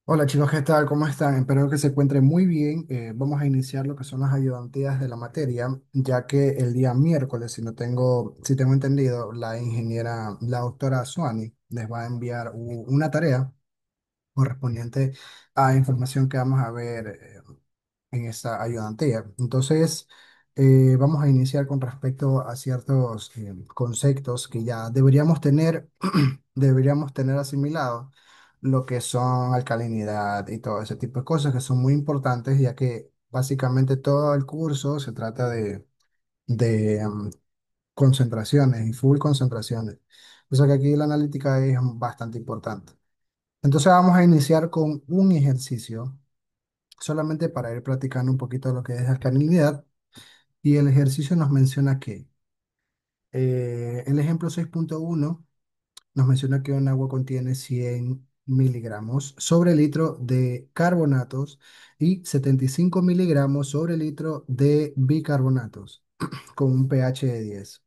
Hola chicos, ¿qué tal? ¿Cómo están? Espero que se encuentren muy bien. Vamos a iniciar lo que son las ayudantías de la materia, ya que el día miércoles, si tengo entendido, la ingeniera, la doctora Suani, les va a enviar una tarea correspondiente a información que vamos a ver en esta ayudantía. Entonces, vamos a iniciar con respecto a ciertos conceptos que ya deberíamos tener asimilados, lo que son alcalinidad y todo ese tipo de cosas que son muy importantes, ya que básicamente todo el curso se trata de concentraciones y full concentraciones. O sea que aquí la analítica es bastante importante. Entonces vamos a iniciar con un ejercicio solamente para ir practicando un poquito lo que es alcalinidad. Y el ejercicio nos menciona que el ejemplo 6.1 nos menciona que un agua contiene 100 miligramos sobre litro de carbonatos y 75 miligramos sobre litro de bicarbonatos con un pH de 10.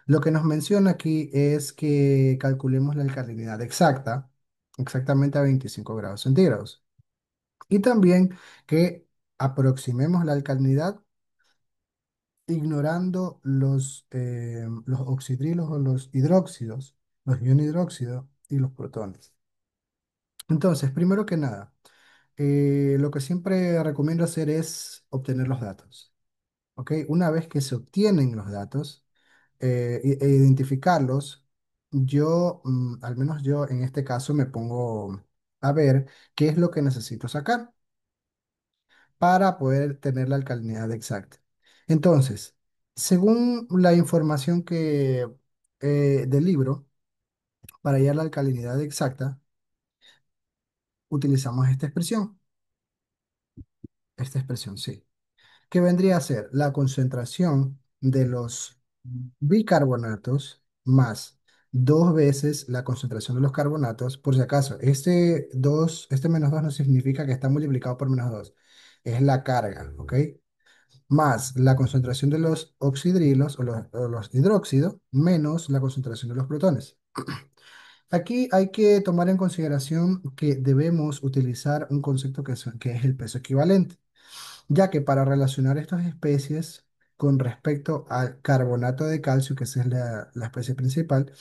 Lo que nos menciona aquí es que calculemos la alcalinidad exacta, exactamente a 25 grados centígrados. Y también que aproximemos la alcalinidad ignorando los oxidrilos o los hidróxidos, los iones hidróxido y los protones. Entonces, primero que nada, lo que siempre recomiendo hacer es obtener los datos. ¿Ok? Una vez que se obtienen los datos e identificarlos, al menos yo en este caso, me pongo a ver qué es lo que necesito sacar para poder tener la alcalinidad exacta. Entonces, según la información del libro, para hallar la alcalinidad exacta, utilizamos esta expresión, sí, que vendría a ser la concentración de los bicarbonatos más dos veces la concentración de los carbonatos. Por si acaso, este menos 2 no significa que está multiplicado por menos 2, es la carga, ¿ok? Más la concentración de los oxidrilos o los hidróxidos menos la concentración de los protones. Aquí hay que tomar en consideración que debemos utilizar un concepto que es el peso equivalente, ya que para relacionar estas especies con respecto al carbonato de calcio, que esa es la especie principal,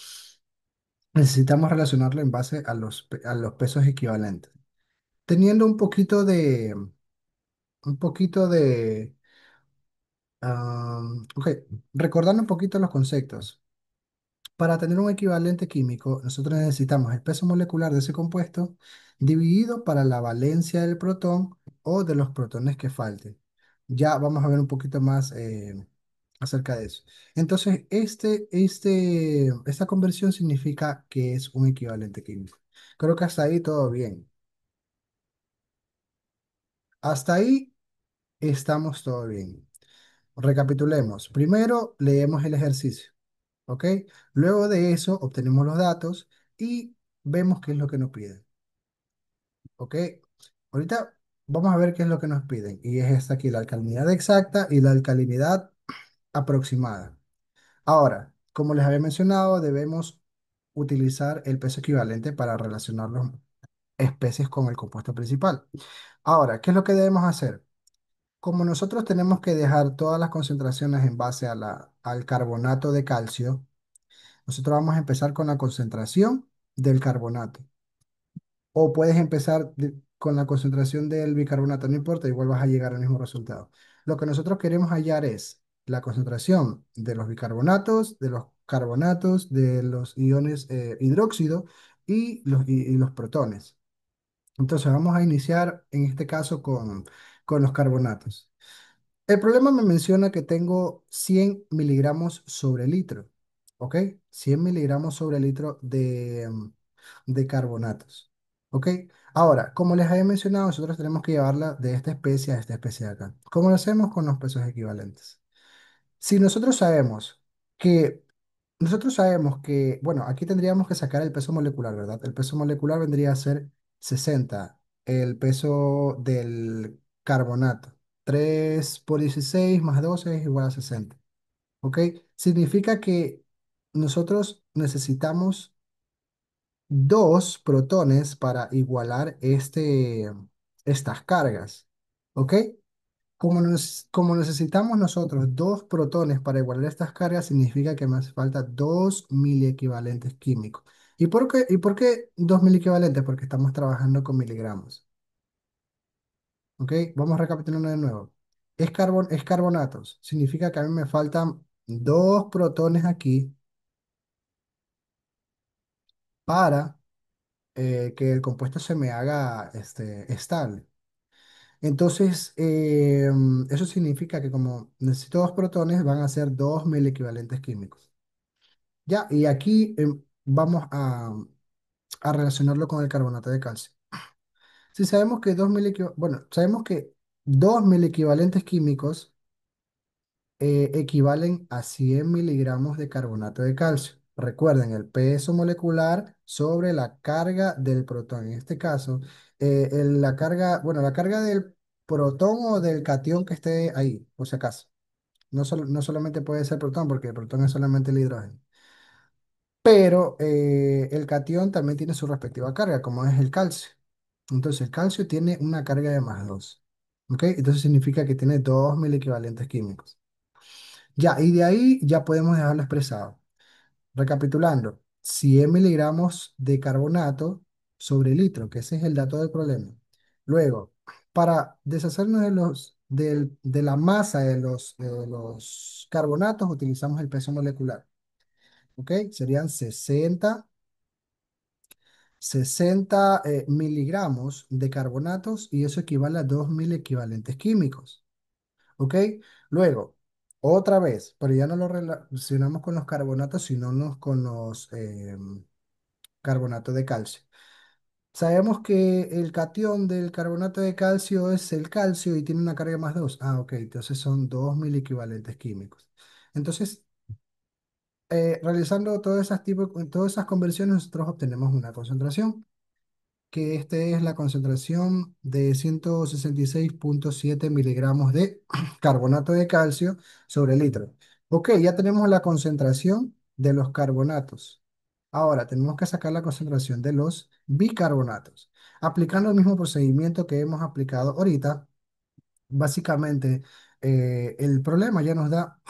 necesitamos relacionarlo en base a los pesos equivalentes. Teniendo ok, recordando un poquito los conceptos. Para tener un equivalente químico, nosotros necesitamos el peso molecular de ese compuesto dividido para la valencia del protón o de los protones que falten. Ya vamos a ver un poquito más acerca de eso. Entonces, esta conversión significa que es un equivalente químico. Creo que hasta ahí todo bien. Hasta ahí estamos todo bien. Recapitulemos. Primero, leemos el ejercicio. ¿Ok? Luego de eso obtenemos los datos y vemos qué es lo que nos piden. ¿Ok? Ahorita vamos a ver qué es lo que nos piden. Y es esta aquí, la alcalinidad exacta y la alcalinidad aproximada. Ahora, como les había mencionado, debemos utilizar el peso equivalente para relacionar las especies con el compuesto principal. Ahora, ¿qué es lo que debemos hacer? Como nosotros tenemos que dejar todas las concentraciones en base al carbonato de calcio, nosotros vamos a empezar con la concentración del carbonato. O puedes empezar con la concentración del bicarbonato, no importa, igual vas a llegar al mismo resultado. Lo que nosotros queremos hallar es la concentración de los bicarbonatos, de los carbonatos, de los iones hidróxido y los protones. Entonces vamos a iniciar en este caso con los carbonatos. El problema me menciona que tengo 100 miligramos sobre litro, ¿ok? 100 miligramos sobre litro de carbonatos, ¿ok? Ahora, como les había mencionado, nosotros tenemos que llevarla de esta especie a esta especie de acá. ¿Cómo lo hacemos? Con los pesos equivalentes. Si nosotros sabemos que, bueno, aquí tendríamos que sacar el peso molecular, ¿verdad? El peso molecular vendría a ser 60, el peso del carbonato. 3 por 16 más 12 es igual a 60. ¿Ok? Significa que nosotros necesitamos dos protones para igualar estas cargas. ¿Ok? Como necesitamos nosotros dos protones para igualar estas cargas, significa que me hace falta dos miliequivalentes químicos. ¿Y por qué dos miliequivalentes? Porque estamos trabajando con miligramos. ¿Ok? Vamos recapitulando de nuevo. Es carbonatos. Significa que a mí me faltan dos protones aquí para que el compuesto se me haga estable. Entonces, eso significa que como necesito dos protones, van a ser dos mil equivalentes químicos. Ya, y aquí vamos a relacionarlo con el carbonato de calcio. Si sabemos que bueno, sabemos que dos mil equivalentes químicos equivalen a 100 miligramos de carbonato de calcio. Recuerden, el peso molecular sobre la carga del protón. En este caso, la carga del protón o del catión que esté ahí, por si acaso. No solamente puede ser protón, porque el protón es solamente el hidrógeno. Pero el catión también tiene su respectiva carga, como es el calcio. Entonces, el calcio tiene una carga de +2. ¿Ok? Entonces significa que tiene 2.000 equivalentes químicos. Ya, y de ahí ya podemos dejarlo expresado. Recapitulando, 100 miligramos de carbonato sobre litro, que ese es el dato del problema. Luego, para deshacernos de la masa de los carbonatos, utilizamos el peso molecular. ¿Ok? Serían 60 miligramos de carbonatos y eso equivale a 2.000 equivalentes químicos. ¿Ok? Luego, otra vez, pero ya no lo relacionamos con los carbonatos, sino con los carbonatos de calcio. Sabemos que el catión del carbonato de calcio es el calcio y tiene una carga +2. Ah, ok, entonces son 2.000 equivalentes químicos. Entonces, realizando todas esas conversiones, nosotros obtenemos una concentración, que esta es la concentración de 166,7 miligramos de carbonato de calcio sobre litro. Ok, ya tenemos la concentración de los carbonatos. Ahora tenemos que sacar la concentración de los bicarbonatos. Aplicando el mismo procedimiento que hemos aplicado ahorita, básicamente el problema ya nos da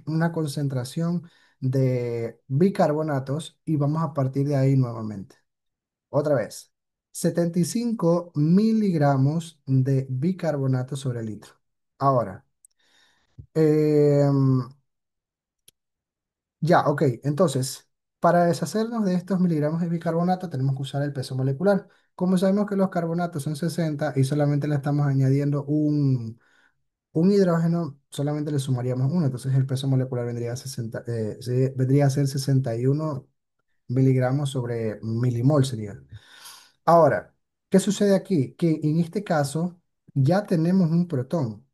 una concentración de bicarbonatos y vamos a partir de ahí nuevamente. Otra vez, 75 miligramos de bicarbonato sobre litro. Ahora, em, ya, ok, entonces, para deshacernos de estos miligramos de bicarbonato tenemos que usar el peso molecular. Como sabemos que los carbonatos son 60 y solamente le estamos añadiendo un hidrógeno, solamente le sumaríamos uno, entonces el peso molecular vendría a ser 61 miligramos sobre milimol sería. Ahora, ¿qué sucede aquí? Que en este caso ya tenemos un protón.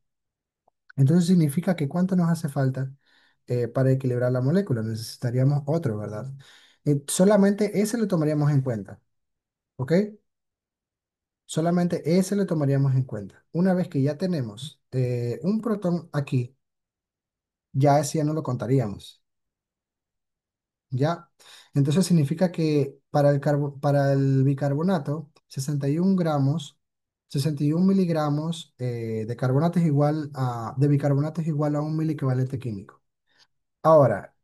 Entonces significa que ¿cuánto nos hace falta para equilibrar la molécula? Necesitaríamos otro, ¿verdad? Solamente ese lo tomaríamos en cuenta, ¿ok? Solamente ese lo tomaríamos en cuenta. Una vez que ya tenemos un protón aquí, ya ese ya no lo contaríamos. ¿Ya? Entonces significa que para el bicarbonato, 61 gramos, 61 miligramos de bicarbonato es igual a un mil equivalente químico. Ahora,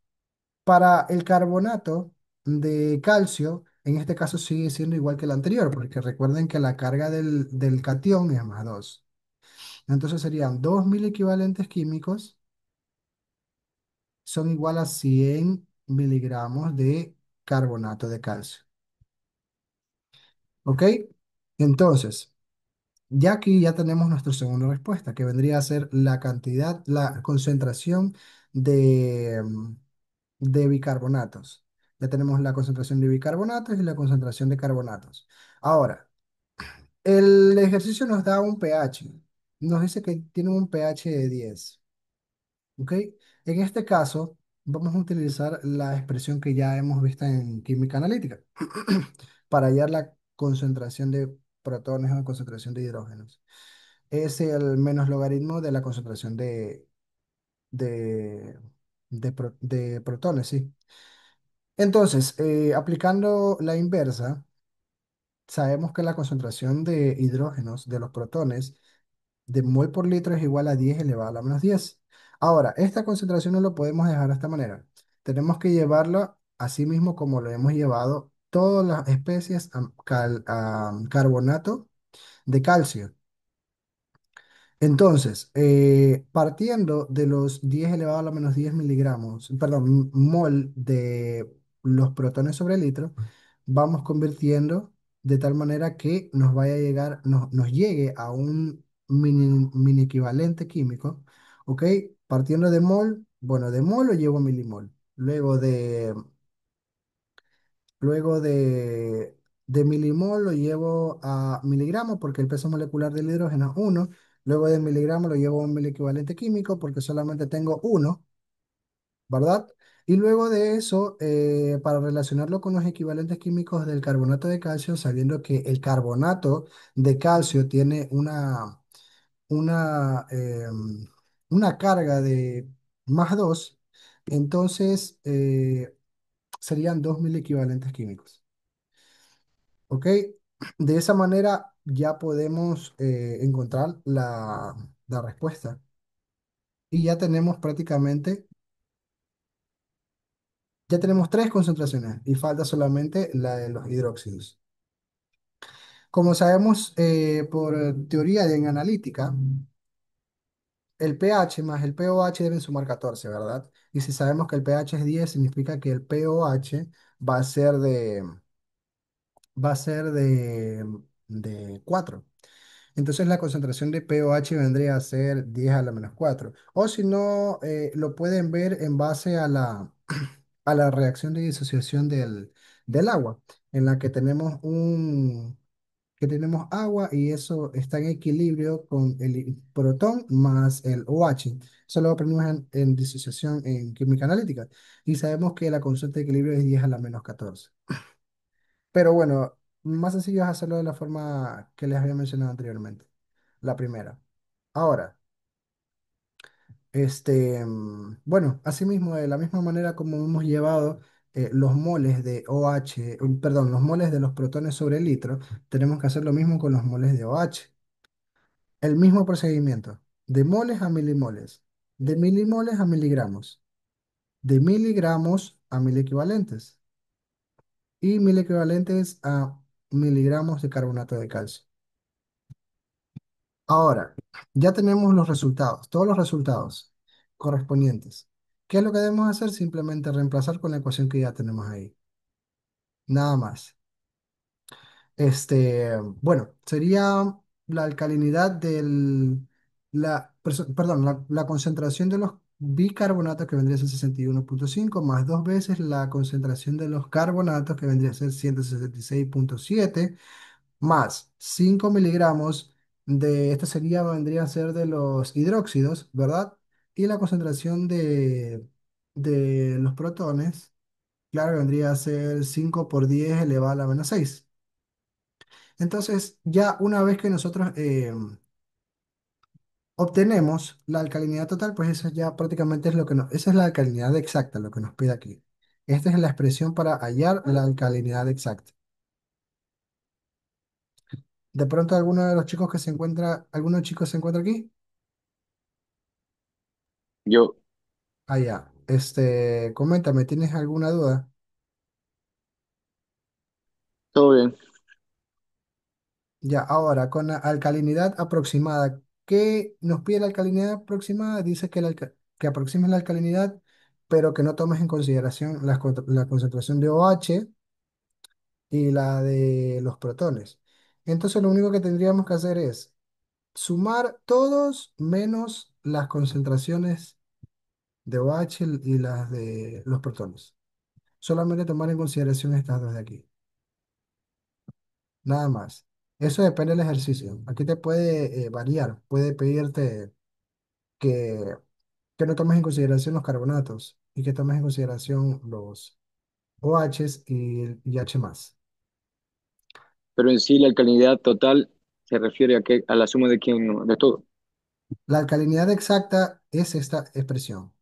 para el carbonato de calcio, en este caso sigue siendo igual que el anterior, porque recuerden que la carga del catión es +2. Entonces serían 2.000 equivalentes químicos son igual a 100 miligramos de carbonato de calcio. ¿Ok? Entonces, ya aquí ya tenemos nuestra segunda respuesta, que vendría a ser la cantidad, la concentración de, de bicarbonatos. Ya tenemos la concentración de bicarbonatos y la concentración de carbonatos. Ahora, el ejercicio nos da un pH. Nos dice que tiene un pH de 10. ¿Ok? En este caso, vamos a utilizar la expresión que ya hemos visto en química analítica para hallar la concentración de protones o concentración de hidrógenos. Es el menos logaritmo de la concentración de protones, ¿sí? Entonces, aplicando la inversa, sabemos que la concentración de hidrógenos de los protones de mol por litro es igual a 10 elevado a la menos 10. Ahora, esta concentración no lo podemos dejar de esta manera. Tenemos que llevarla así mismo como lo hemos llevado todas las especies a carbonato de calcio. Entonces, partiendo de los 10 elevado a la menos 10 miligramos, perdón, mol de los protones sobre litro, vamos convirtiendo de tal manera que nos vaya a llegar, nos llegue a un mini equivalente químico, ¿ok? Partiendo de mol, bueno, de mol lo llevo a milimol. Luego de milimol lo llevo a miligramos porque el peso molecular del hidrógeno es 1. Luego de miligramos lo llevo a un equivalente químico porque solamente tengo uno, ¿verdad? Y luego de eso, para relacionarlo con los equivalentes químicos del carbonato de calcio, sabiendo que el carbonato de calcio tiene una, una carga de +2, entonces serían 2.000 equivalentes químicos. ¿Ok? De esa manera ya podemos encontrar la respuesta. Y ya tenemos tres concentraciones y falta solamente la de los hidróxidos. Como sabemos por teoría de en analítica, el pH más el pOH deben sumar 14, ¿verdad? Y si sabemos que el pH es 10, significa que el pOH va a ser de, va a ser de 4. Entonces la concentración de pOH vendría a ser 10 a la menos 4. O si no, lo pueden ver en base a a la reacción de disociación del agua, en la que tenemos agua y eso está en equilibrio con el protón más el OH. Eso lo aprendimos en disociación en química analítica. Y sabemos que la constante de equilibrio es 10 a la menos 14. Pero bueno, más sencillo es hacerlo de la forma que les había mencionado anteriormente. La primera. Ahora, bueno, asimismo, de la misma manera como hemos llevado los moles de OH, perdón, los moles de los protones sobre el litro, tenemos que hacer lo mismo con los moles de OH. El mismo procedimiento, de moles a milimoles, de milimoles a miligramos, de miligramos a mil equivalentes y mil equivalentes a miligramos de carbonato de calcio. Ahora, ya tenemos los resultados, todos los resultados correspondientes. ¿Qué es lo que debemos hacer? Simplemente reemplazar con la ecuación que ya tenemos ahí. Nada más. Bueno, sería la alcalinidad perdón, la concentración de los bicarbonatos que vendría a ser 61,5 más dos veces la concentración de los carbonatos que vendría a ser 166,7 más 5 miligramos esto vendría a ser de los hidróxidos, ¿verdad? Y la concentración de los protones, claro, vendría a ser 5 por 10 elevado a la menos 6. Entonces, ya una vez que nosotros obtenemos la alcalinidad total, pues eso ya prácticamente es esa es la alcalinidad exacta, lo que nos pide aquí. Esta es la expresión para hallar la alcalinidad exacta. De pronto, alguno chicos se encuentra aquí. Yo, Ah, ya. Coméntame, ¿tienes alguna duda? todo bien. Ya, ahora, con la alcalinidad aproximada, ¿qué nos pide la alcalinidad aproximada? Dice que aproximes la alcalinidad, pero que no tomes en consideración la concentración de OH y la de los protones. Entonces, lo único que tendríamos que hacer es sumar todos menos las concentraciones de OH y las de los protones. Solamente tomar en consideración estas dos de aquí. Nada más. Eso depende del ejercicio. Aquí te puede variar. Puede pedirte que, que no tomes en consideración los carbonatos y que tomes en consideración los OHs y H más. Pero en sí la alcalinidad total se refiere a que a la suma de quién, de todo. La alcalinidad exacta es esta expresión.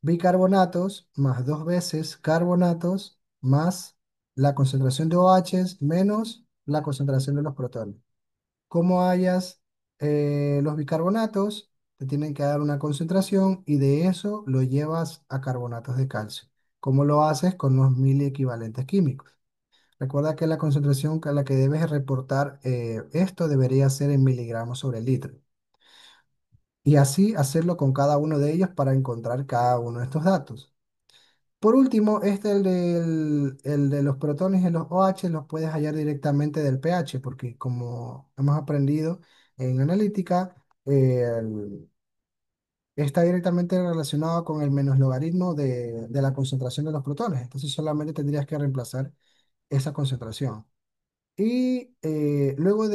bicarbonatos más dos veces carbonatos más la concentración de OH menos la concentración de los protones. Como hayas los bicarbonatos, te tienen que dar una concentración y de eso lo llevas a carbonatos de calcio. ¿Cómo lo haces? Con los mil equivalentes químicos. Recuerda que la concentración a la que debes reportar esto debería ser en miligramos sobre litro. Y así hacerlo con cada uno de ellos para encontrar cada uno de estos datos. Por último, el de los protones y los OH los puedes hallar directamente del pH, porque como hemos aprendido en analítica, está directamente relacionado con el menos logaritmo de la concentración de los protones. Entonces solamente tendrías que reemplazar esa concentración. Y luego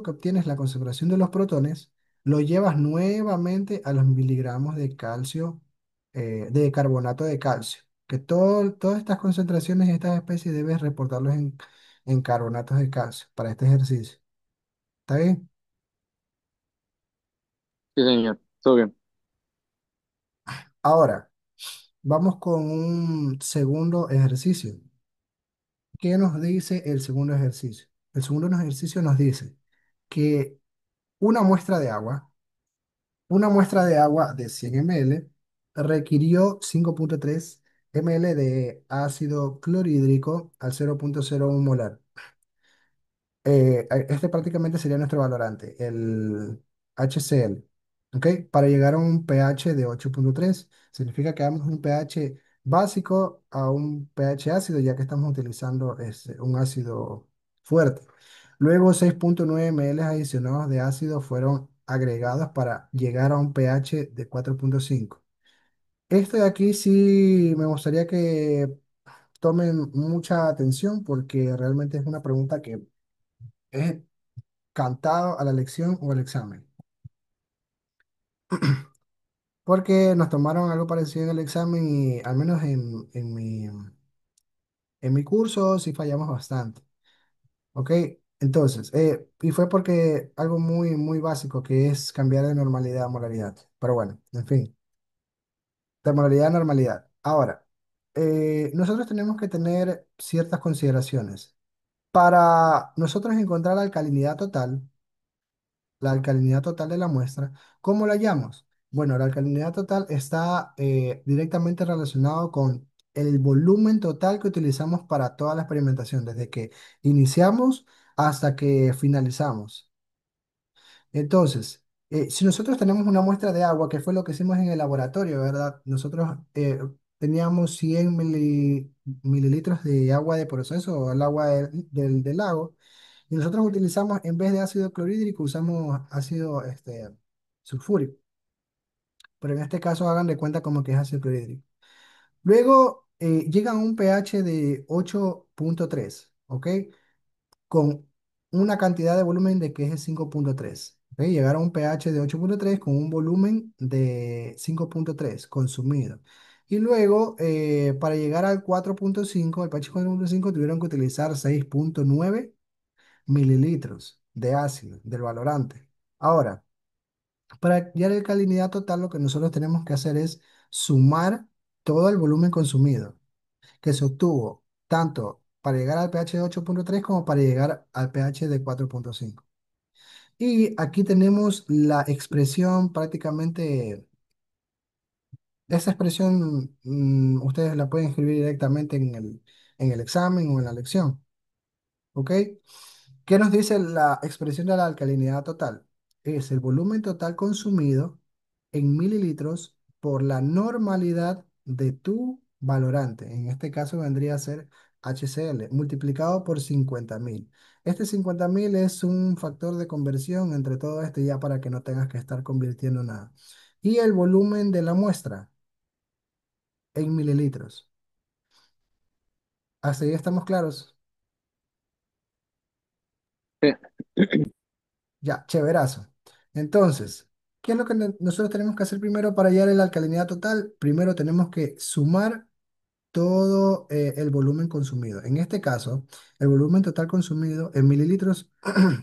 que obtienes la concentración de los protones, lo llevas nuevamente a los miligramos de calcio, de carbonato de calcio. Que todas estas concentraciones y estas especies debes reportarlos en carbonatos de calcio para este ejercicio. ¿Está bien? Sí, señor. Todo bien. Ahora, vamos con un segundo ejercicio. ¿Qué nos dice el segundo ejercicio? El segundo ejercicio nos dice que una muestra de agua Una muestra de agua de 100 ml requirió 5,3 ml de ácido clorhídrico al 0,01 molar. Este prácticamente sería nuestro valorante, el HCl. ¿Ok? Para llegar a un pH de 8,3, significa que vamos de un pH básico a un pH ácido, ya que estamos utilizando un ácido fuerte. Luego 6,9 ml adicionados de ácido fueron agregados para llegar a un pH de 4,5. Esto de aquí sí me gustaría que tomen mucha atención porque realmente es una pregunta que es cantado a la lección o al examen. Porque nos tomaron algo parecido en el examen y al menos en mi curso sí fallamos bastante. ¿Ok? Entonces, y fue porque algo muy, muy básico que es cambiar de normalidad a molaridad. Pero bueno, en fin, de molaridad a normalidad. Ahora, nosotros tenemos que tener ciertas consideraciones. Para nosotros encontrar la alcalinidad total de la muestra, ¿cómo la hallamos? Bueno, la alcalinidad total está directamente relacionado con el volumen total que utilizamos para toda la experimentación, desde que iniciamos hasta que finalizamos. Entonces, si nosotros tenemos una muestra de agua, que fue lo que hicimos en el laboratorio, ¿verdad? Nosotros teníamos 100 mililitros de agua de proceso, o el agua del lago, y nosotros utilizamos, en vez de ácido clorhídrico, usamos ácido sulfúrico. Pero en este caso hagan de cuenta como que es ácido clorhídrico. Luego llegan a un pH de 8,3, ¿ok? Con una cantidad de volumen de que es de 5,3. ¿Ok? Llegar a un pH de 8,3 con un volumen de 5,3 consumido. Y luego, para llegar al 4,5, el pH 4,5 tuvieron que utilizar 6,9 mililitros de ácido, del valorante. Ahora, para hallar el alcalinidad total, lo que nosotros tenemos que hacer es sumar todo el volumen consumido, que se obtuvo tanto para llegar al pH de 8,3 como para llegar al pH de 4,5. Y aquí tenemos la expresión prácticamente, esa expresión ustedes la pueden escribir directamente en el examen o en la lección. ¿Ok? ¿Qué nos dice la expresión de la alcalinidad total? Es el volumen total consumido en mililitros por la normalidad de tu valorante. En este caso vendría a ser HCl multiplicado por 50.000. Este 50.000 es un factor de conversión entre todo esto ya para que no tengas que estar convirtiendo nada. Y el volumen de la muestra en mililitros. Hasta ahí estamos claros. Sí. Ya, chéverazo. Entonces, ¿qué es lo que nosotros tenemos que hacer primero para hallar la alcalinidad total? Primero tenemos que sumar todo el volumen consumido. En este caso, el volumen total consumido en mililitros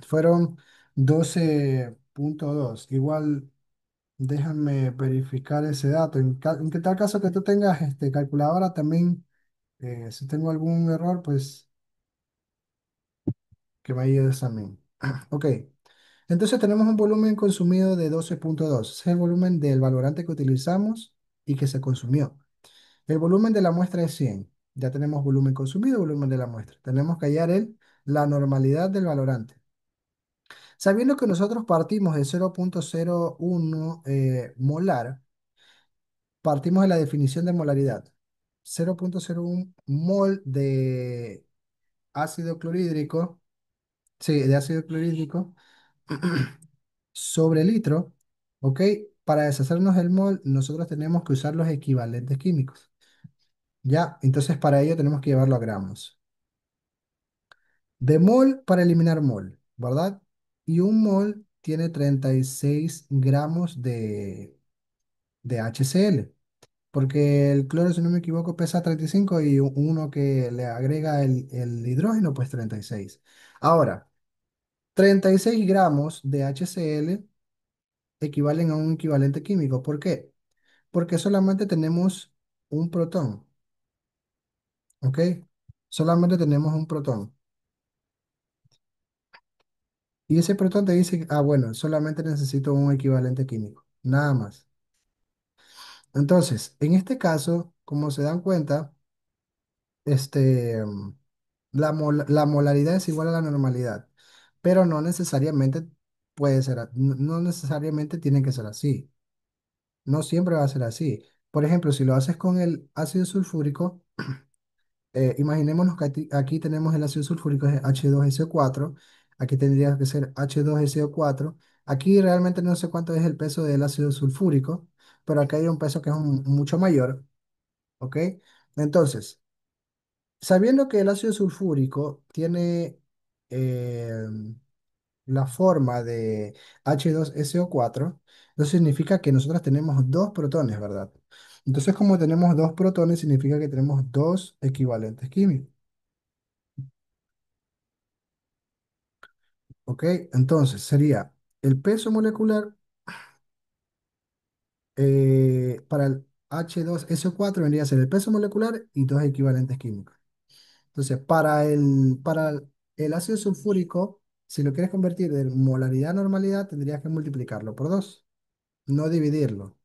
fueron 12,2. Igual Déjame verificar ese dato. En qué tal caso que tú tengas calculadora también, si tengo algún error, pues que me ayudes también. Ok, entonces tenemos un volumen consumido de 12,2. Ese es el volumen del valorante que utilizamos y que se consumió. El volumen de la muestra es 100. Ya tenemos volumen consumido, volumen de la muestra. Tenemos que hallar la normalidad del valorante. Sabiendo que nosotros partimos de 0,01 molar, partimos de la definición de molaridad. 0,01 mol de ácido clorhídrico, sí, de ácido clorhídrico sobre litro, ¿ok? Para deshacernos del mol, nosotros tenemos que usar los equivalentes químicos. Ya, entonces para ello tenemos que llevarlo a gramos. De mol para eliminar mol, ¿verdad? Y un mol tiene 36 gramos de HCl. Porque el cloro, si no me equivoco, pesa 35 y uno que le agrega el hidrógeno, pues 36. Ahora, 36 gramos de HCl equivalen a un equivalente químico. ¿Por qué? Porque solamente tenemos un protón, ¿ok? Solamente tenemos un protón. Y ese protón te dice, ah, bueno, solamente necesito un equivalente químico, nada más. Entonces, en este caso, como se dan cuenta, este, la molaridad es igual a la normalidad, pero no necesariamente puede ser, no necesariamente tiene que ser así. No siempre va a ser así. Por ejemplo, si lo haces con el ácido sulfúrico, imaginémonos que aquí tenemos el ácido sulfúrico es H2SO4, aquí tendría que ser H2SO4. Aquí realmente no sé cuánto es el peso del ácido sulfúrico, pero aquí hay un peso que es mucho mayor, ¿ok? Entonces, sabiendo que el ácido sulfúrico tiene eh, la forma de H2SO4, eso significa que nosotros tenemos dos protones, ¿verdad? Entonces, como tenemos dos protones, significa que tenemos dos equivalentes químicos, ¿ok? Entonces, sería el peso molecular para el H2SO4 vendría a ser el peso molecular y dos equivalentes químicos. Entonces, para el ácido sulfúrico, si lo quieres convertir de molaridad a normalidad, tendrías que multiplicarlo por 2, no dividirlo.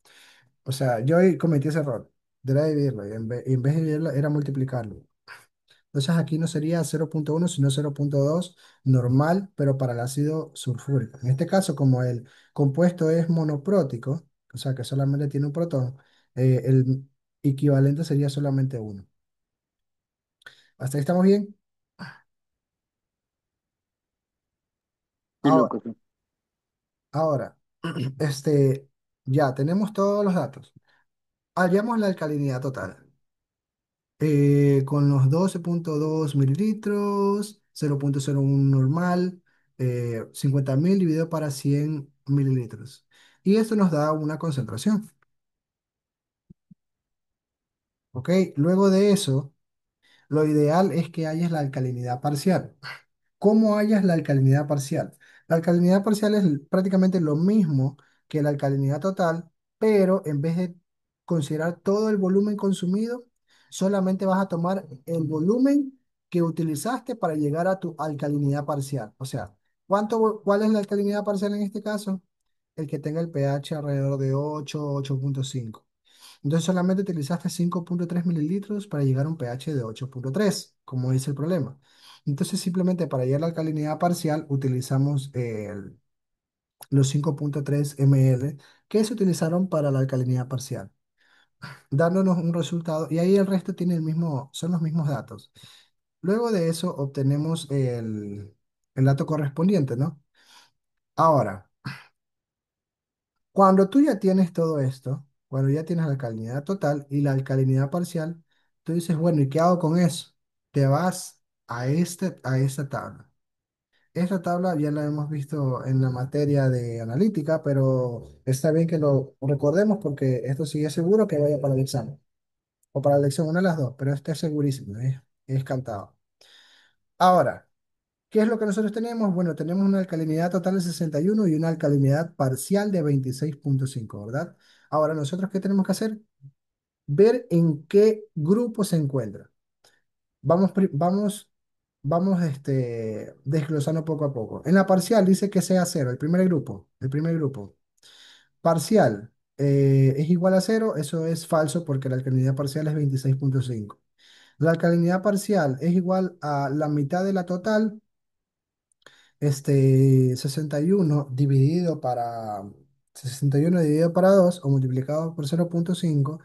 O sea, yo ahí cometí ese error, era dividirlo, y en vez de dividirlo, era multiplicarlo. Entonces, aquí no sería 0,1 sino 0,2 normal, pero para el ácido sulfúrico. En este caso, como el compuesto es monoprótico, o sea, que solamente tiene un protón, el equivalente sería solamente uno. ¿Hasta ahí estamos bien? Qué Ahora. loco, sí. Ahora, ya tenemos todos los datos. Hallamos la alcalinidad total. Con los 12,2 mililitros, 0,01 normal, 50.000 dividido para 100 mililitros. Y esto nos da una concentración. ¿Ok? Luego de eso, lo ideal es que hayas la alcalinidad parcial. ¿Cómo hallas la alcalinidad parcial? La alcalinidad parcial es prácticamente lo mismo que la alcalinidad total, pero en vez de considerar todo el volumen consumido, solamente vas a tomar el volumen que utilizaste para llegar a tu alcalinidad parcial. O sea, ¿cuál es la alcalinidad parcial en este caso? El que tenga el pH alrededor de 8,5. Entonces solamente utilizaste 5,3 mililitros para llegar a un pH de 8,3, como dice el problema. Entonces simplemente para hallar la alcalinidad parcial utilizamos los 5,3 ml que se utilizaron para la alcalinidad parcial, dándonos un resultado y ahí el resto tiene son los mismos datos. Luego de eso obtenemos el dato correspondiente, ¿no? Ahora, cuando tú ya tienes todo esto, cuando ya tienes la alcalinidad total y la alcalinidad parcial, tú dices, bueno, ¿y qué hago con eso? Te vas a esta tabla. Esta tabla ya la hemos visto en la materia de analítica, pero está bien que lo recordemos porque esto sí es seguro que vaya para el examen. O para la lección, una de las dos, pero este es segurísimo, es cantado. Ahora, ¿Qué es lo que nosotros tenemos? Bueno, tenemos una alcalinidad total de 61 y una alcalinidad parcial de 26,5, ¿verdad? Ahora, ¿nosotros qué tenemos que hacer? Ver en qué grupo se encuentra. Vamos desglosando poco a poco. En la parcial dice que sea cero, el primer grupo. Parcial es igual a cero, eso es falso porque la alcalinidad parcial es 26,5. La alcalinidad parcial es igual a la mitad de la total, 61 dividido para 2 o multiplicado por 0,5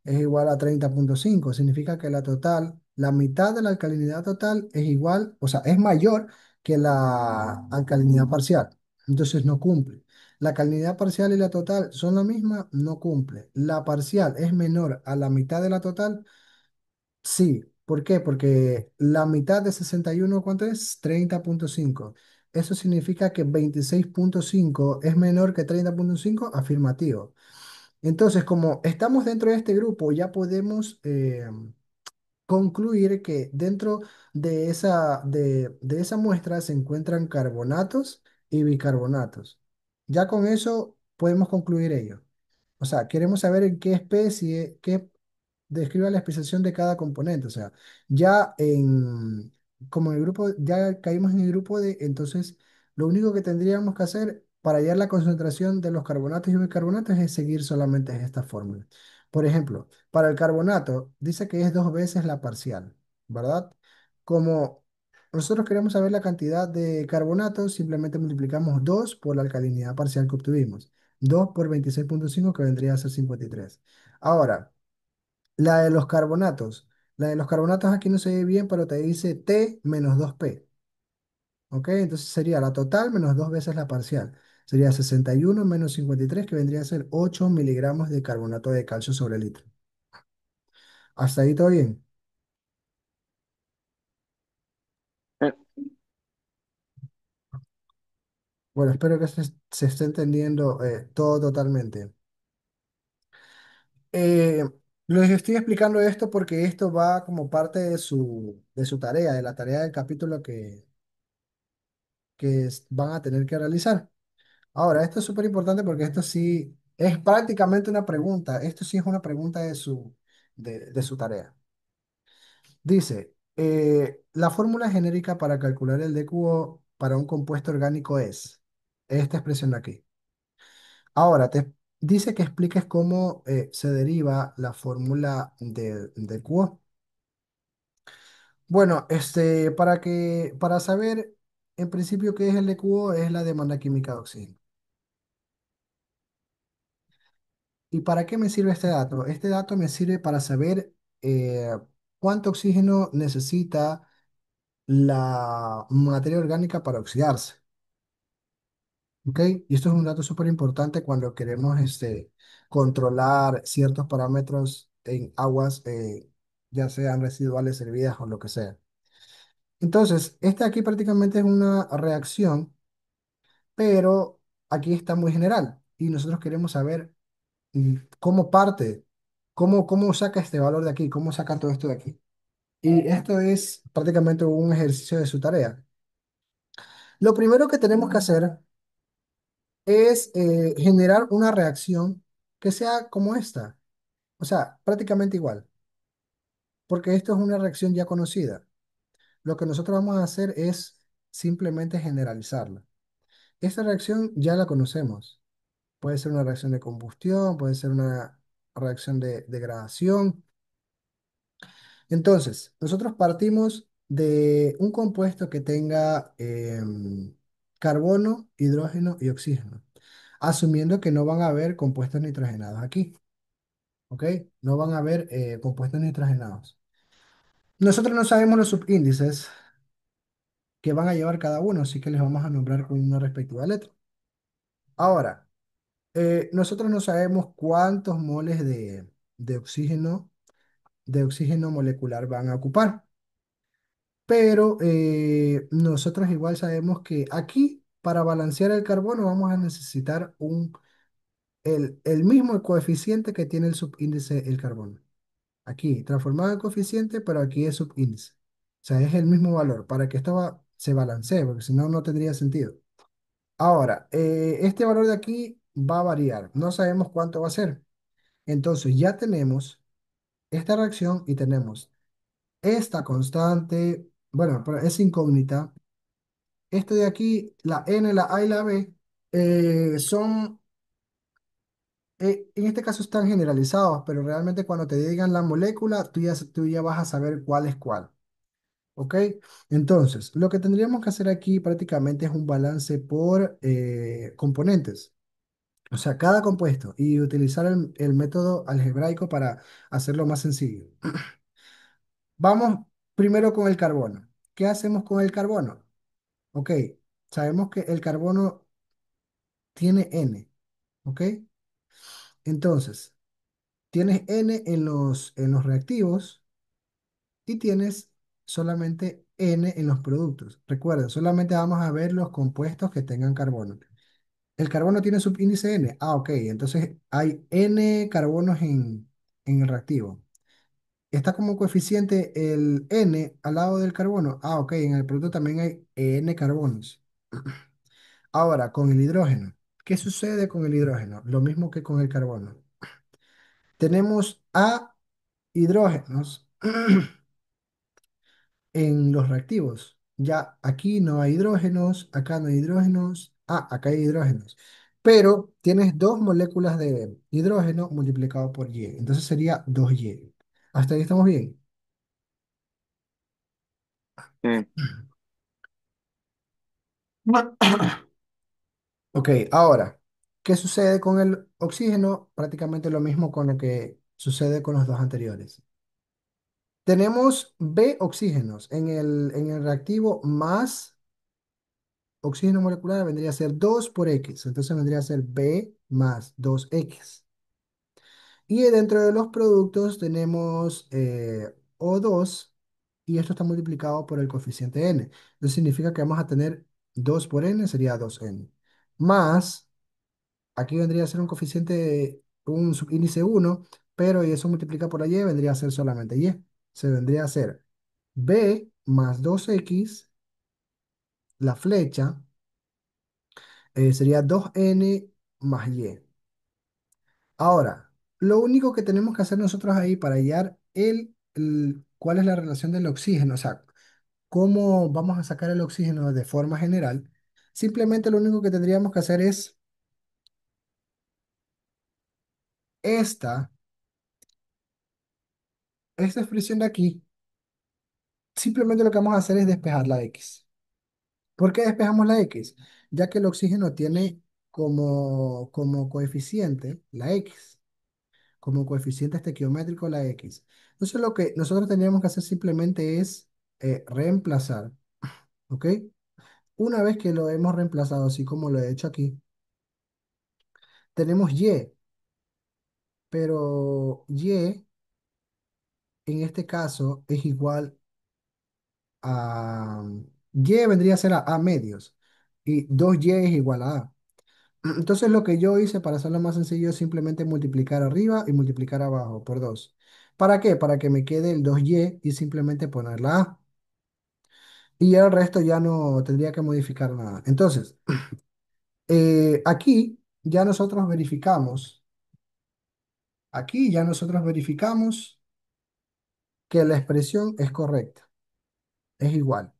es igual a 30,5. Significa que la mitad de la alcalinidad total es igual, o sea, es mayor que la alcalinidad parcial. Entonces no cumple. La alcalinidad parcial y la total son la misma, no cumple. La parcial es menor a la mitad de la total, sí. ¿Por qué? Porque la mitad de 61, ¿cuánto es? 30,5. Eso significa que 26,5 es menor que 30,5, afirmativo. Entonces, como estamos dentro de este grupo, ya podemos concluir que dentro de esa muestra se encuentran carbonatos y bicarbonatos. Ya con eso podemos concluir ello. O sea, queremos saber en qué especie, qué describa la especiación de cada componente. O sea, ya en, como en el grupo, ya caímos en el grupo de, entonces lo único que tendríamos que hacer para hallar la concentración de los carbonatos y bicarbonatos es seguir solamente esta fórmula. Por ejemplo, para el carbonato dice que es dos veces la parcial, ¿verdad? Como nosotros queremos saber la cantidad de carbonato, simplemente multiplicamos 2 por la alcalinidad parcial que obtuvimos. 2 por 26,5 que vendría a ser 53. Ahora, la de los carbonatos. La de los carbonatos aquí no se ve bien, pero te dice T menos 2P. ¿Ok? Entonces sería la total menos dos veces la parcial. Sería 61 menos 53, que vendría a ser 8 miligramos de carbonato de calcio sobre litro. ¿Hasta ahí todo bien? Eh, Bueno, espero que se esté entendiendo todo totalmente. Eh, les estoy explicando esto porque esto va como parte de su tarea, de la tarea del capítulo que van a tener que realizar. Ahora, esto es súper importante porque esto sí es prácticamente una pregunta. Esto sí es una pregunta de su tarea. Dice, la fórmula genérica para calcular el DQO para un compuesto orgánico es esta expresión de aquí. Ahora, te dice que expliques cómo se deriva la fórmula de DQO. Bueno, para saber en principio qué es el DQO es la demanda química de oxígeno. ¿Y para qué me sirve este dato? Este dato me sirve para saber eh, cuánto oxígeno necesita la materia orgánica para oxidarse. ¿Ok? Y esto es un dato súper importante cuando queremos controlar ciertos parámetros en aguas, ya sean residuales, servidas o lo que sea. Entonces, esta aquí prácticamente es una reacción, pero aquí está muy general y nosotros queremos saber cómo parte, cómo saca este valor de aquí, cómo saca todo esto de aquí. Y esto es prácticamente un ejercicio de su tarea. Lo primero que tenemos que hacer es generar una reacción que sea como esta, o sea, prácticamente igual, porque esto es una reacción ya conocida. Lo que nosotros vamos a hacer es simplemente generalizarla. Esta reacción ya la conocemos. Puede ser una reacción de combustión, puede ser una reacción de degradación. Entonces, nosotros partimos de un compuesto que tenga carbono, hidrógeno y oxígeno, asumiendo que no van a haber compuestos nitrogenados aquí, ¿ok? No van a haber compuestos nitrogenados. Nosotros no sabemos los subíndices que van a llevar cada uno, así que les vamos a nombrar con una respectiva letra. Ahora, nosotros no sabemos cuántos moles de oxígeno, de oxígeno molecular van a ocupar. Pero nosotros igual sabemos que aquí, para balancear el carbono, vamos a necesitar el mismo coeficiente que tiene el subíndice el carbono. Aquí, transformado en coeficiente, pero aquí es subíndice. O sea, es el mismo valor. Para que esto se balancee, porque si no, no tendría sentido. Ahora, este valor de aquí va a variar. No sabemos cuánto va a ser. Entonces ya tenemos esta reacción y tenemos esta constante, bueno, pero es incógnita. Esto de aquí, la N, la A y la B, son, en este caso están generalizados, pero realmente cuando te digan la molécula, tú ya vas a saber cuál es cuál. ¿Ok? Entonces, lo que tendríamos que hacer aquí prácticamente es un balance por componentes. O sea, cada compuesto y utilizar el método algebraico para hacerlo más sencillo. Vamos primero con el carbono. ¿Qué hacemos con el carbono? Ok, sabemos que el carbono tiene N. ¿Ok? Entonces, tienes N en los reactivos y tienes solamente N en los productos. Recuerden, solamente vamos a ver los compuestos que tengan carbono. El carbono tiene subíndice N. Ah, ok, entonces hay N carbonos en el reactivo. Está como coeficiente el N al lado del carbono. Ah, ok, en el producto también hay N carbonos. Ahora, con el hidrógeno. ¿Qué sucede con el hidrógeno? Lo mismo que con el carbono. Tenemos A hidrógenos en los reactivos. Ya aquí no hay hidrógenos, acá no hay hidrógenos, acá hay hidrógenos. Pero tienes dos moléculas de hidrógeno multiplicado por Y. Entonces sería 2Y. ¿Hasta ahí estamos bien? Eh, Ok, ahora, ¿qué sucede con el oxígeno? Prácticamente lo mismo con lo que sucede con los dos anteriores. Tenemos B oxígenos en el reactivo más oxígeno molecular vendría a ser 2 por X. Entonces vendría a ser B más 2X. Y dentro de los productos tenemos O2 y esto está multiplicado por el coeficiente N. Entonces significa que vamos a tener 2 por N sería 2N. Más, aquí vendría a ser un coeficiente, un subíndice 1, pero y eso multiplica por la Y vendría a ser solamente Y. Se vendría a ser B más 2X, la flecha, sería 2N más Y. Ahora, lo único que tenemos que hacer nosotros ahí para hallar cuál es la relación del oxígeno, o sea, cómo vamos a sacar el oxígeno de forma general, simplemente lo único que tendríamos que hacer es esta, esta expresión de aquí, simplemente lo que vamos a hacer es despejar la X. ¿Por qué despejamos la X? Ya que el oxígeno tiene como coeficiente la X. Como coeficiente estequiométrico la X. Entonces lo que nosotros tendríamos que hacer simplemente es reemplazar, ¿ok? Una vez que lo hemos reemplazado, así como lo he hecho aquí, tenemos Y, pero Y en este caso es igual a... Y vendría a ser a medios y 2Y es igual a A. Entonces lo que yo hice para hacerlo más sencillo es simplemente multiplicar arriba y multiplicar abajo por 2. ¿Para qué? Para que me quede el 2Y y simplemente poner la A. Y el resto ya no tendría que modificar nada. Entonces, aquí ya nosotros verificamos que la expresión es correcta, es igual.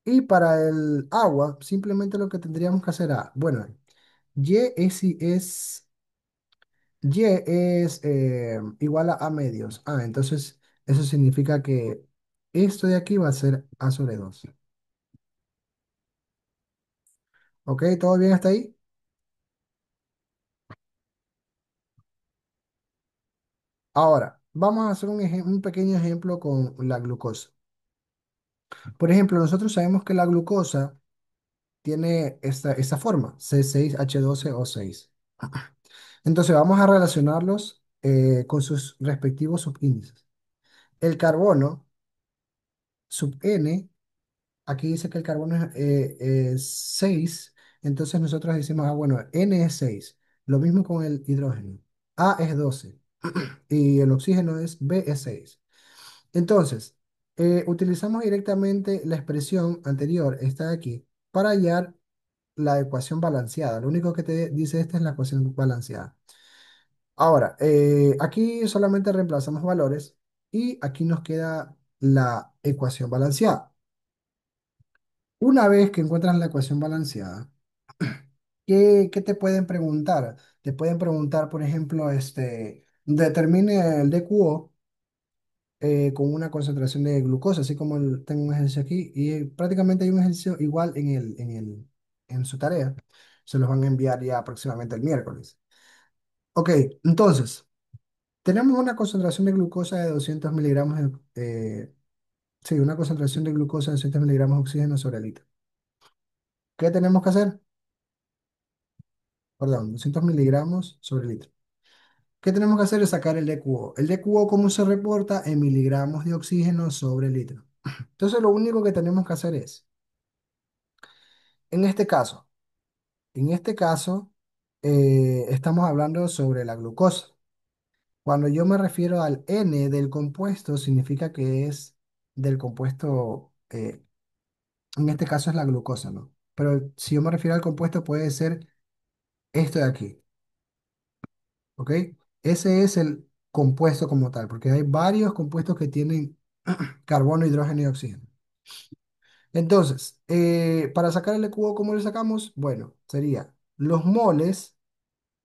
Y para el agua, simplemente lo que tendríamos que hacer bueno, Y Y es igual a medios. Entonces eso significa que esto de aquí va a ser A sobre 2. ¿Ok? ¿Todo bien hasta ahí? Ahora, vamos a hacer un pequeño ejemplo con la glucosa. Por ejemplo, nosotros sabemos que la glucosa tiene esta forma, C6H12O6. Entonces vamos a relacionarlos con sus respectivos subíndices. El carbono, sub N, aquí dice que el carbono es 6, entonces nosotros decimos, bueno, N es 6. Lo mismo con el hidrógeno. A es 12 y el oxígeno es B es 6. Entonces, Utilizamos directamente la expresión anterior, esta de aquí, para hallar la ecuación balanceada. Lo único que te dice esta es la ecuación balanceada. Ahora, aquí solamente reemplazamos valores y aquí nos queda la ecuación balanceada. Una vez que encuentras la ecuación balanceada, ¿qué te pueden preguntar? Te pueden preguntar, por ejemplo, determine el DQO con una concentración de glucosa, así como tengo un ejercicio aquí, y prácticamente hay un ejercicio igual en su tarea. Se los van a enviar ya aproximadamente el miércoles. Ok, entonces, tenemos una concentración de glucosa de 200 miligramos, sí, una concentración de glucosa de 200 miligramos de oxígeno sobre litro. ¿Qué tenemos que hacer? Perdón, 200 miligramos sobre litro. ¿Qué tenemos que hacer? Es sacar el DQO. El DQO, ¿cómo se reporta? En miligramos de oxígeno sobre litro. Entonces, lo único que tenemos que hacer es, en este caso, en este caso, estamos hablando sobre la glucosa. Cuando yo me refiero al N del compuesto, significa que es del compuesto, en este caso es la glucosa, ¿no? Pero si yo me refiero al compuesto, puede ser esto de aquí, ¿ok? Ese es el compuesto como tal, porque hay varios compuestos que tienen carbono, hidrógeno y oxígeno. Entonces, para sacar el cubo, ¿cómo lo sacamos? Bueno, sería los moles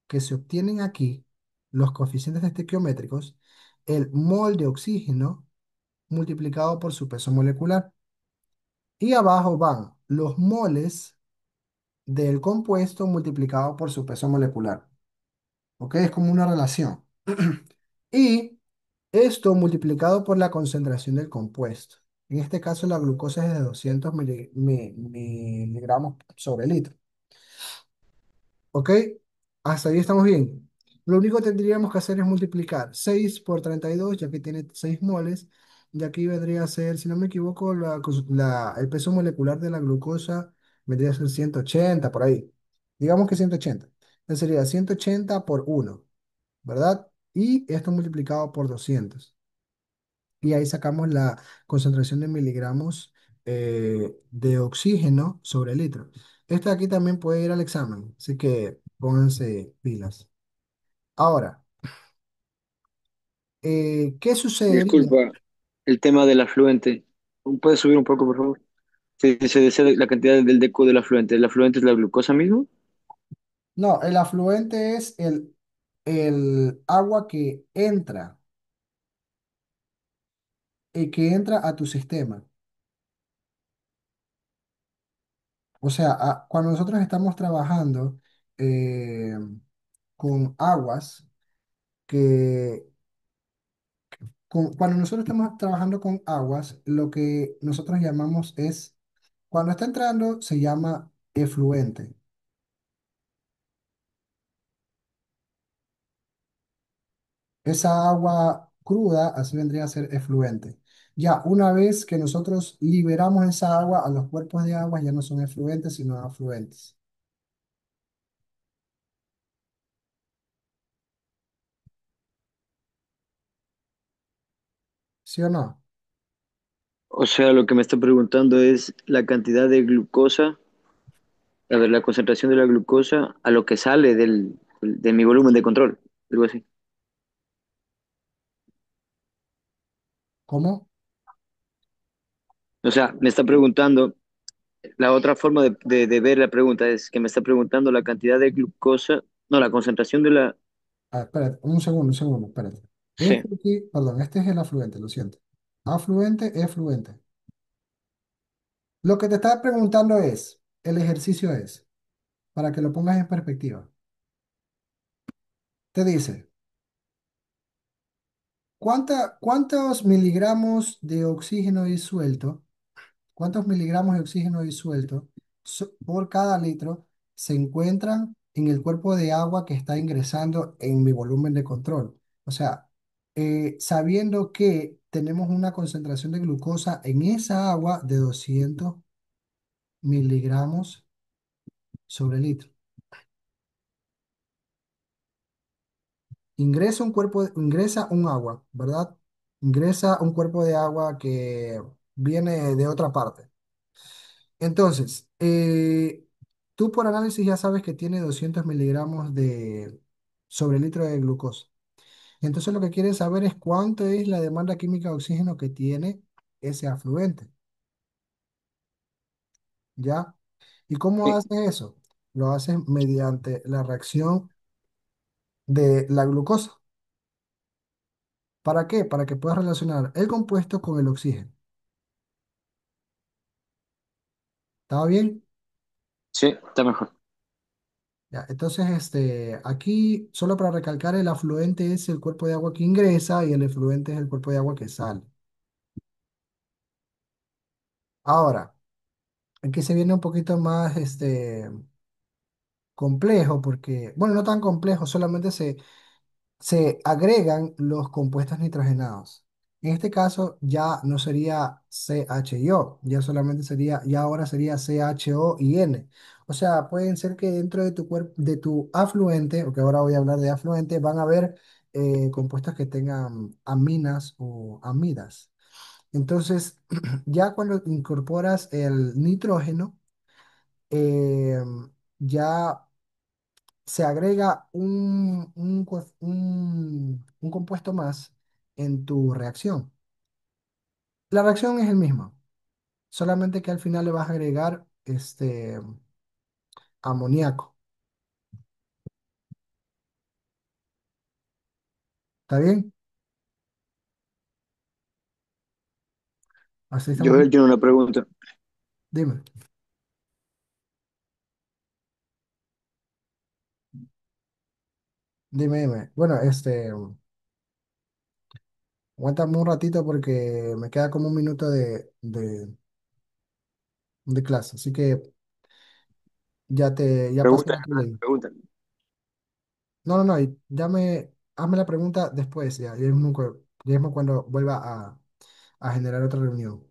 que se obtienen aquí, los coeficientes estequiométricos, el mol de oxígeno multiplicado por su peso molecular. Y abajo van los moles del compuesto multiplicado por su peso molecular. ¿Ok? Es como una relación. Y esto multiplicado por la concentración del compuesto. En este caso, la glucosa es de 200 miligramos sobre litro. ¿Ok? Hasta ahí estamos bien. Lo único que tendríamos que hacer es multiplicar 6 por 32, ya que tiene 6 moles. Y aquí vendría a ser, si no me equivoco, el peso molecular de la glucosa vendría a ser 180 por ahí. Digamos que 180. Entonces sería 180 por uno, ¿verdad? Y esto multiplicado por 200. Y ahí sacamos la concentración de miligramos de oxígeno sobre litro. Esto de aquí también puede ir al examen, así que pónganse pilas. Ahora, ¿qué sucedería? Disculpa, el tema del afluente. ¿Puedes subir un poco, por favor? Se desea la cantidad del DQ del afluente. ¿El afluente es la glucosa mismo? No, el afluente es el agua que entra a tu sistema. O sea, cuando nosotros estamos trabajando eh, con aguas, que cuando nosotros estamos trabajando con aguas, lo que nosotros llamamos es, cuando está entrando, se llama efluente. Esa agua cruda, así vendría a ser efluente. Ya, una vez que nosotros liberamos esa agua a los cuerpos de agua, ya no son efluentes, sino afluentes. ¿Sí o no? O sea, lo que me está preguntando es la cantidad de glucosa, a ver, la concentración de la glucosa a lo que sale de mi volumen de control, algo así. ¿Cómo? O sea, me está preguntando, la otra forma de ver la pregunta es que me está preguntando la cantidad de glucosa, no, la concentración de la... Ah, espérate, un segundo, espérate. Sí. Este aquí, perdón, este es el afluente, lo siento. Afluente, efluente. Lo que te estaba preguntando es, el ejercicio es, para que lo pongas en perspectiva. Te dice, ¿cuántos miligramos de oxígeno disuelto, cuántos miligramos de oxígeno disuelto por cada litro se encuentran en el cuerpo de agua que está ingresando en mi volumen de control? O sea, sabiendo que tenemos una concentración de glucosa en esa agua de 200 miligramos sobre litro. Ingresa un agua, ¿verdad? Ingresa un cuerpo de agua que viene de otra parte. Entonces, tú por análisis ya sabes que tiene 200 miligramos de sobre litro de glucosa. Entonces lo que quieres saber es cuánto es la demanda química de oxígeno que tiene ese afluente, ¿ya? ¿Y cómo Sí, haces eso? Lo haces mediante la reacción de la glucosa. ¿Para qué? Para que puedas relacionar el compuesto con el oxígeno. ¿Estaba bien? sí, está mejor. Ya, entonces, aquí, solo para recalcar, el afluente es el cuerpo de agua que ingresa y el efluente es el cuerpo de agua que sale. Ahora, aquí se viene un poquito más, complejo, porque, bueno, no tan complejo, solamente se agregan los compuestos nitrogenados. En este caso ya no sería CHIO, ya solamente sería, ya ahora sería CHO y N. O sea, pueden ser que dentro de tu cuerpo, de tu afluente, o que ahora voy a hablar de afluente, van a haber compuestos que tengan aminas o amidas. Entonces, ya cuando incorporas el nitrógeno, eh, ya se agrega un compuesto más en tu reacción. La reacción es el mismo, solamente que al final le vas a agregar amoníaco. ¿Está bien? Así estamos. Joel tiene una pregunta. Dime, dime. Bueno, aguántame un ratito porque me queda como un minuto de clase, así que ya paso Pregunta, la play. pregunta. No, no, no, hazme la pregunta después, ya mismo cuando vuelva a generar otra reunión.